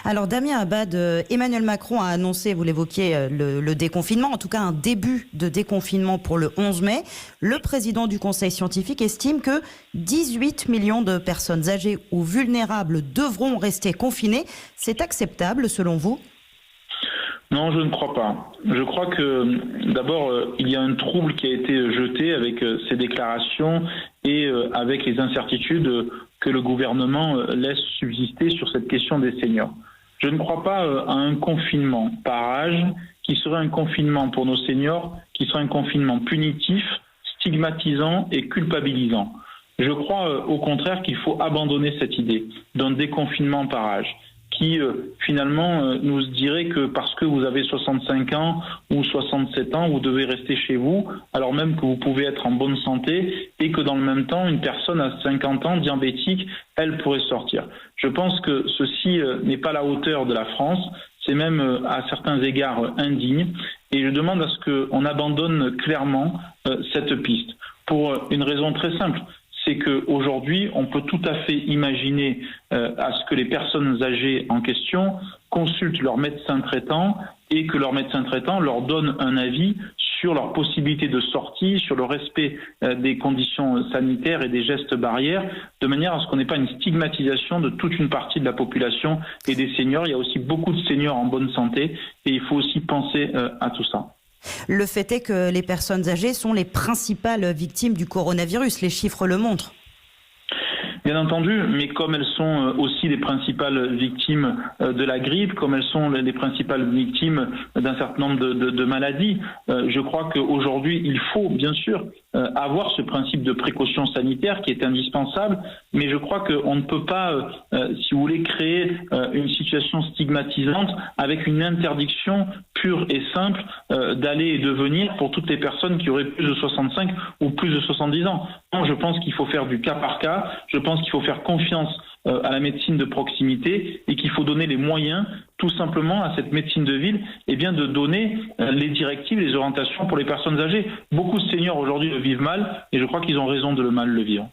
Alors Damien Abad, Emmanuel Macron a annoncé, vous l'évoquiez, le déconfinement, en tout cas un début de déconfinement pour le 11 mai. Le président du Conseil scientifique estime que 18 millions de personnes âgées ou vulnérables devront rester confinées. C'est acceptable selon vous ? Non, je ne crois pas. Je crois que d'abord, il y a un trouble qui a été jeté avec ces déclarations et avec les incertitudes que le gouvernement laisse subsister sur cette question des seniors. Je ne crois pas à un confinement par âge qui serait un confinement pour nos seniors, qui serait un confinement punitif, stigmatisant et culpabilisant. Je crois au contraire qu'il faut abandonner cette idée d'un déconfinement par âge, qui finalement nous dirait que parce que vous avez 65 ans ou 67 ans, vous devez rester chez vous, alors même que vous pouvez être en bonne santé et que dans le même temps, une personne à 50 ans, diabétique, elle pourrait sortir. Je pense que ceci n'est pas à la hauteur de la France, c'est même à certains égards indigne, et je demande à ce qu'on abandonne clairement cette piste, pour une raison très simple. C'est qu'aujourd'hui, on peut tout à fait imaginer à ce que les personnes âgées en question consultent leur médecin traitant et que leur médecin traitant leur donne un avis sur leur possibilité de sortie, sur le respect des conditions sanitaires et des gestes barrières, de manière à ce qu'on n'ait pas une stigmatisation de toute une partie de la population et des seniors. Il y a aussi beaucoup de seniors en bonne santé et il faut aussi penser à tout ça. Le fait est que les personnes âgées sont les principales victimes du coronavirus. Les chiffres le montrent. Bien entendu, mais comme elles sont aussi les principales victimes de la grippe, comme elles sont les principales victimes d'un certain nombre de maladies, je crois qu'aujourd'hui, il faut bien sûr avoir ce principe de précaution sanitaire qui est indispensable, mais je crois qu'on ne peut pas, si vous voulez, créer une situation stigmatisante avec une interdiction pure et simple d'aller et de venir pour toutes les personnes qui auraient plus de 65 ou plus de 70 ans. Non, je pense qu'il faut faire du cas par cas, je pense qu'il faut faire confiance à la médecine de proximité et qu'il faut donner les moyens tout simplement à cette médecine de ville de donner les directives, les orientations pour les personnes âgées. Beaucoup de seniors aujourd'hui le vivent mal et je crois qu'ils ont raison de le mal le vivre.